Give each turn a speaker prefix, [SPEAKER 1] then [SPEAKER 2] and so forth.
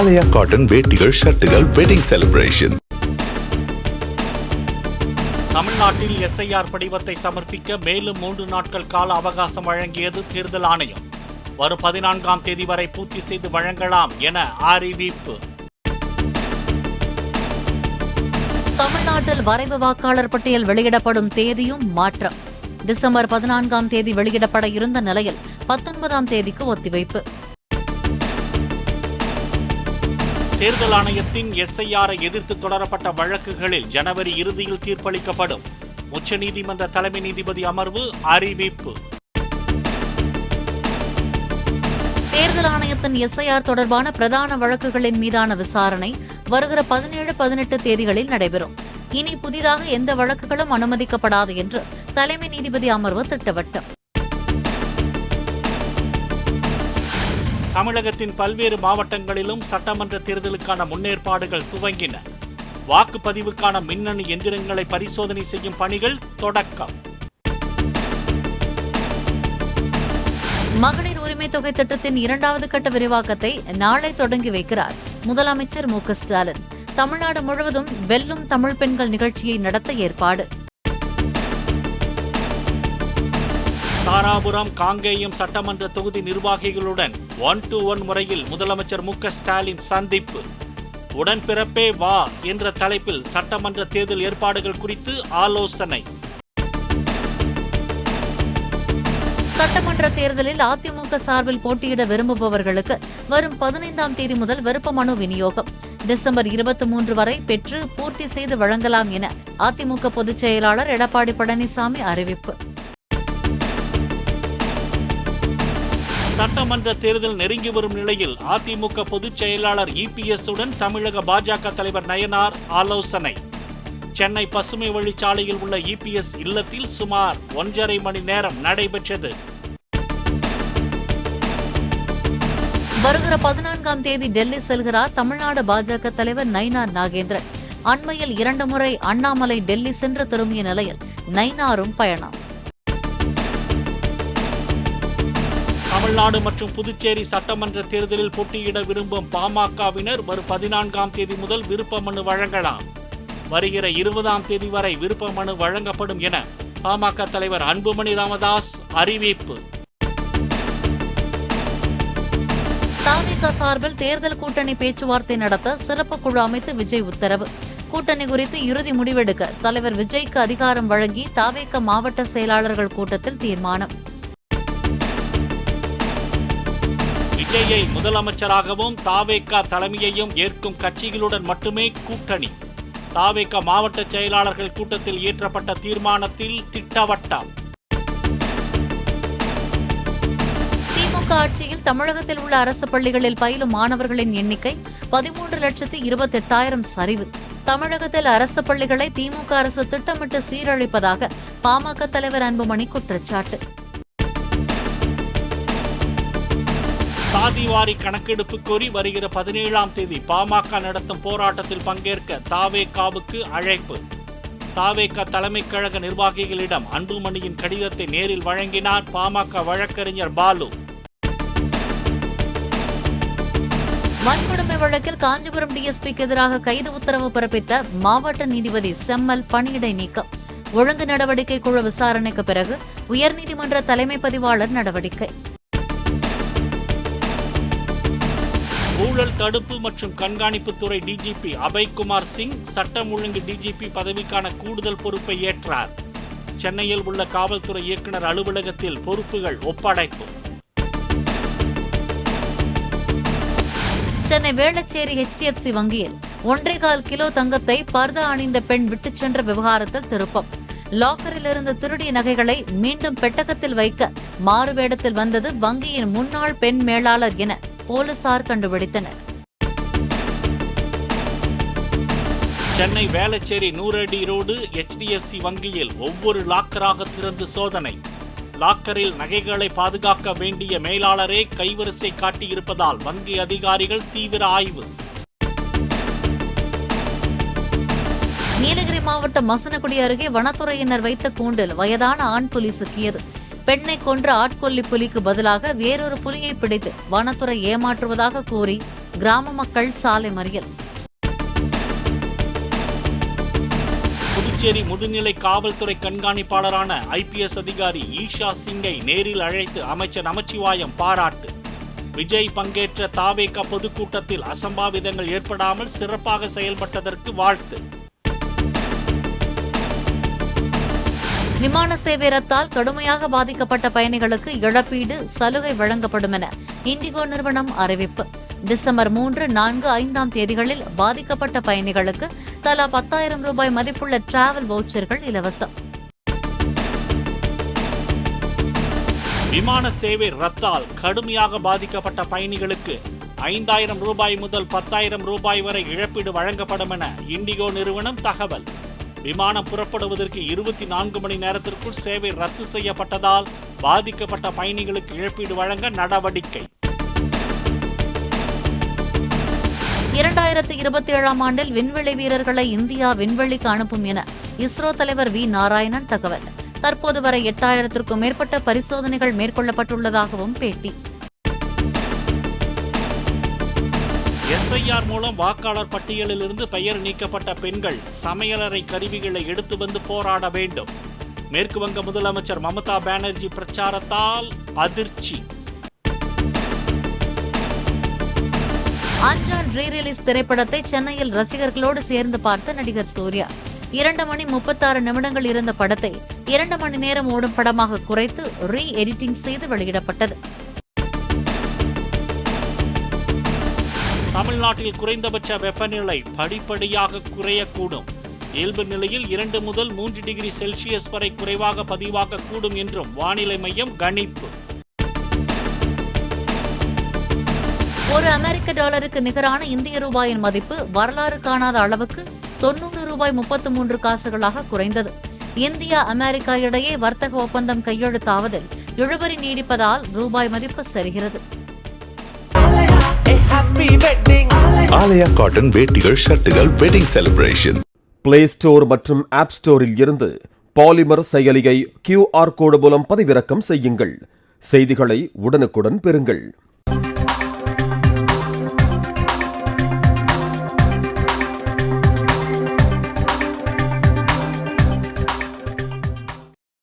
[SPEAKER 1] ஆலயா cotton வேட்டிகள், ஷர்ட்டுகள், wedding celebration.
[SPEAKER 2] தமிழ்நாட்டில் SIR படிவத்தை சமர்ப்பிக்க மேலும் 3 நாட்கள் கால அவகாசம் வழங்கியது தேர்தல் ஆணையம். வரும் 14ஆம் தேதி வரை பூர்த்தி செய்து வழங்கலாம் என அறிவிப்பு.
[SPEAKER 3] தமிழ்நாட்டில் வரைவு வாக்காளர் பட்டியல் வெளியிடப்படும் தேதியும் மாற்றம். டிசம்பர் 14ஆம் தேதி வெளியிடப்பட இருந்த நிலையில் 19ஆம் தேதிக்கு ஒத்திவைப்பு.
[SPEAKER 2] தேர்தல் ஆணையத்தின் SIR-ஐ எதிர்த்து தொடரப்பட்ட வழக்குகளில் ஜனவரி இறுதியில் தீர்ப்பளிக்கப்படும். உச்சநீதிமன்ற தலைமை நீதிபதி அமர்வு அறிவிப்பு.
[SPEAKER 3] தேர்தல் ஆணையத்தின் SIR தொடர்பான பிரதான வழக்குகளின் மீதான விசாரணை வருகிற 17, 18 தேதிகளில் நடைபெறும். இனி புதிதாக எந்த வழக்குகளும் அனுமதிக்கப்படாது என்று தலைமை நீதிபதி அமர்வு திட்டவட்டம்.
[SPEAKER 2] தமிழகத்தின் பல்வேறு மாவட்டங்களிலும் சட்டமன்ற தேர்தலுக்கான முன்னேற்பாடுகள் துவங்கின. வாக்குப்பதிவுக்கான மின்னணு எந்திரங்களை பரிசோதனை செய்யும் பணிகள் தொடக்கம்.
[SPEAKER 3] மகளிர் உரிமை தொகை திட்டத்தின் 2வது கட்ட விரிவாக்கத்தை நாளை தொடங்கி வைக்கிறார் முதலமைச்சர் மு.க.ஸ்டாலின். தமிழ்நாடு முழுவதும் வெல்லும் தமிழ் பெண்கள் நிகழ்ச்சியை நடத்த ஏற்பாடு.
[SPEAKER 2] தாராபுரம், காங்கேயம் சட்டமன்ற தொகுதி நிர்வாகிகளுடன் 1-to-1 முறையில் முதலமைச்சர் மு.க.ஸ்டாலின் சந்திப்பு. உடன்பிறப்பே வா என்ற தலைப்பில் சட்டமன்ற தேர்தல் ஏற்பாடுகள் குறித்து ஆலோசனை.
[SPEAKER 3] சட்டமன்ற தேர்தலில் அதிமுக சார்பில் போட்டியிட விரும்புபவர்களுக்கு வரும் 15ஆம் தேதி முதல் விருப்ப மனு விநியோகம். டிசம்பர் 23 வரை பெற்று பூர்த்தி செய்து வழங்கலாம் என அதிமுக பொதுச் செயலாளர் எடப்பாடி பழனிசாமி அறிவிப்பு.
[SPEAKER 2] சட்டமன்ற தேர்தல் நெருங்கி வரும் நிலையில் அதிமுக பொதுச் செயலாளர் EPS உடன் தமிழக பாஜக தலைவர் நயனார் ஆலோசனை. சென்னை பசுமை வழிச்சாலையில் உள்ள EPS இல்லத்தில் சுமார் 1.5 மணி நேரம் நடைபெற்றது.
[SPEAKER 3] வருகிற 14ஆம் தேதி டெல்லி செல்கிறார் தமிழ்நாடு பாஜக தலைவர் நயினார் நாகேந்திரன். அண்மையில் 2 முறை அண்ணாமலை டெல்லி சென்று திரும்பிய நிலையில் நயினாரும் பயணம்.
[SPEAKER 2] தமிழ்நாடு மற்றும் புதுச்சேரி சட்டமன்ற தேர்தலில் போட்டியிட விரும்பும் பாமகவினர் வரும் 14ஆம் தேதி முதல் விருப்ப மனு வழங்கலாம். வருகிற 20ஆம் தேதி வரை விருப்ப மனு வழங்கப்படும் என பாமக தலைவர் அன்புமணி ராமதாஸ் அறிவிப்பு.
[SPEAKER 3] தாவேகா சார்பில் தேர்தல் கூட்டணி பேச்சுவார்த்தை நடத்த சிறப்பு குழு அமைத்து விஜய் உத்தரவு. கூட்டணி குறித்து இறுதி முடிவெடுக்க தலைவர் விஜய்க்கு அதிகாரம் வழங்கி தாவேகா மாவட்ட செயலாளர்கள் கூட்டத்தில் தீர்மானம்.
[SPEAKER 2] விஜயை முதலமைச்சராகவும் தாவேகா தலைமையையும் ஏற்கும் கட்சிகளுடன் மட்டுமே கூட்டணி. தாவேகா மாவட்ட செயலாளர்கள் கூட்டத்தில் இயற்றப்பட்ட தீர்மானத்தில் திட்டவட்டம்.
[SPEAKER 3] திமுக ஆட்சியில் தமிழகத்தில் உள்ள அரசு பள்ளிகளில் பயிலும் மாணவர்களின் எண்ணிக்கை 13,28,000 சரிவு. தமிழகத்தில் அரசு பள்ளிகளை திமுக அரசு திட்டமிட்டு சீரழிப்பதாக பாமக தலைவர் அன்புமணி குற்றச்சாட்டு.
[SPEAKER 2] சாதிவாரி கணக்கெடுப்பு கோரி வருகிற 17ஆம் தேதி பாமக நடத்தும் போராட்டத்தில் பங்கேற்க தாவேகாவுக்கு அழைப்பு. தாவேகா தலைமை கழக நிர்வாகிகளிடம் அன்புமணியின் கடிதத்தை நேரில் வழங்கினார் பாமக வழக்கறிஞர் பாலு.
[SPEAKER 3] வன்கொடுமை வழக்கில் காஞ்சிபுரம் DSPக்கு எதிராக கைது உத்தரவு பிறப்பித்த மாவட்ட நீதிபதி செம்மல் பணியிடை நீக்கம். ஒழுங்கு நடவடிக்கை குழு விசாரணைக்கு பிறகு உயர்நீதிமன்ற தலைமை பதிவாளர் நடவடிக்கை.
[SPEAKER 2] ஊழல் தடுப்பு மற்றும் கண்காணிப்புத்துறை DGP அபய்குமார் சிங் சட்டம் ஒழுங்கு DGP பதவிக்கான கூடுதல் பொறுப்பை ஏற்றார். சென்னையில் உள்ள காவல்துறை இயக்குநர் அலுவலகத்தில் பொறுப்புகள் ஒப்படைப்பு.
[SPEAKER 3] சென்னை வேளச்சேரி HDFC வங்கியில் 1.25 கிலோ தங்கத்தை பர்தா அணிந்த பெண் விட்டுச் சென்ற விவகாரத்தில் திருப்பம். லாக்கரில் இருந்து திருடிய நகைகளை மீண்டும் பெட்டகத்தில் வைக்க மாறுவேடத்தில் வந்தது வங்கியின் முன்னாள் பெண் மேலாளர் என போலீசார் கண்டுபிடித்தனர்.
[SPEAKER 2] சென்னை வேளச்சேரி 100 அடி ரோடு HDFC வங்கியில் ஒவ்வொரு லாக்கராக திறந்து சோதனை. லாக்கரில் நகைகளை பாதுகாக்க வேண்டிய மேலாளரே கைவரிசை காட்டியிருப்பதால் வங்கி அதிகாரிகள் தீவிர ஆய்வு.
[SPEAKER 3] நீலகிரி மாவட்டம் மசனகுடி அருகே வனத்துறையினர் வைத்த கூண்டில் வயதான ஆண் புலி சிக்கியது. பெண்ணை கொன்ற ஆட்கொல்லி புலிக்கு பதிலாக வேறொரு புலியை பிடித்து வனத்துறை ஏமாற்றுவதாக கூறி கிராம மக்கள் சாலை மறியல்.
[SPEAKER 2] புதுச்சேரி முதுநிலை காவல்துறை கண்காணிப்பாளரான IPS அதிகாரி ஈஷா சிங்கை நேரில் அழைத்து அமைச்சர் நமச்சிவாயம் பாராட்டு. விஜய் பங்கேற்ற தாவேகா பொதுக்கூட்டத்தில் அசம்பாவிதங்கள் ஏற்படாமல் சிறப்பாக செயல்பட்டதற்கு வாழ்த்து.
[SPEAKER 3] விமான சேவை ரத்தால் கடுமையாக பாதிக்கப்பட்ட பயணிகளுக்கு இழப்பீடு சலுகை வழங்கப்படும் என இண்டிகோ நிறுவனம் அறிவிப்பு. டிசம்பர் 3, 4, 5ஆம் தேதிகளில் பாதிக்கப்பட்ட பயணிகளுக்கு தலா 10,000 ரூபாய் மதிப்புள்ள டிராவல் வவுச்சர்கள் இலவசம்.
[SPEAKER 2] விமான சேவை ரத்தால் கடுமையாக பாதிக்கப்பட்ட பயணிகளுக்கு 5,000 ரூபாய் முதல் 10,000 ரூபாய் வரை இழப்பீடு வழங்கப்படும் என இண்டிகோ நிறுவனம் தகவல். விமானம் புறப்படுவதற்கு 24 மணி நேரத்திற்குள் சேவை ரத்து செய்யப்பட்டதால் பாதிக்கப்பட்ட பயணிகளுக்கு இழப்பீடு வழங்க நடவடிக்கை.
[SPEAKER 3] 2027ஆம் ஆண்டில் விண்வெளி வீரர்களை இந்தியா விண்வெளிக்கு அனுப்பும் என இஸ்ரோ தலைவர் V. நாராயணன் தகவல். தற்போது வரை 8,000க்கும் மேற்பட்ட பரிசோதனைகள் மேற்கொள்ளப்பட்டுள்ளதாகவும் பேட்டி.
[SPEAKER 2] SIR மூலம் வாக்காளர் பட்டியலில் இருந்து பெயர் நீக்கப்பட்ட பெண்கள் சமையலறை கருவிகளை எடுத்து வந்து போராட வேண்டும். மேற்கு வங்க முதலமைச்சர் மமதா பானர்ஜி பிரச்சாரத்தால் அதிர்ச்சி.
[SPEAKER 3] அஞ்சான் ரீ-ரிலீஸ் திரைப்படத்தை சென்னையில் ரசிகர்களோடு சேர்ந்து பார்த்த நடிகர் சூர்யா. 2 மணி 36 நிமிடங்கள் இருந்த படத்தை 2 மணி நேரம் ஓடும் படமாக குறைத்து ரீ-எடிட்டிங் செய்து வெளியிடப்பட்டது.
[SPEAKER 2] தமிழ்நாட்டில் குறைந்தபட்ச வெப்பநிலை படிப்படியாக குறையக்கூடும். இயல்பு நிலையில் 2 முதல் 3 டிகிரி செல்சியஸ் வரை குறைவாக பதிவாகக்கூடும் என்றும் வானிலை மையம் கணிப்பு.
[SPEAKER 3] ஒரு அமெரிக்க டாலருக்கு நிகரான இந்திய ரூபாயின் மதிப்பு வரலாறு காணாத அளவுக்கு 90 ரூபாய் 33 காசுகளாக குறைந்தது. இந்தியா அமெரிக்கா இடையே வர்த்தக ஒப்பந்தம் கையெழுத்தாவதில் இழுபறி நீடிப்பதால் ரூபாய் மதிப்பு சரிகிறது.
[SPEAKER 1] ஆலயா காட்டன் வேட்டிகள் ஷர்ட்டுகள் வெட்டிங் செலிப்ரேஷன்.
[SPEAKER 4] பிளே ஸ்டோர் மற்றும் ஆப் ஸ்டோரில் இருந்து பாலிமர் செயலியை QR கோடு மூலம் பதிவிறக்கம் செய்யுங்கள். செய்திகளை உடனுக்குடன் பெறுங்கள்.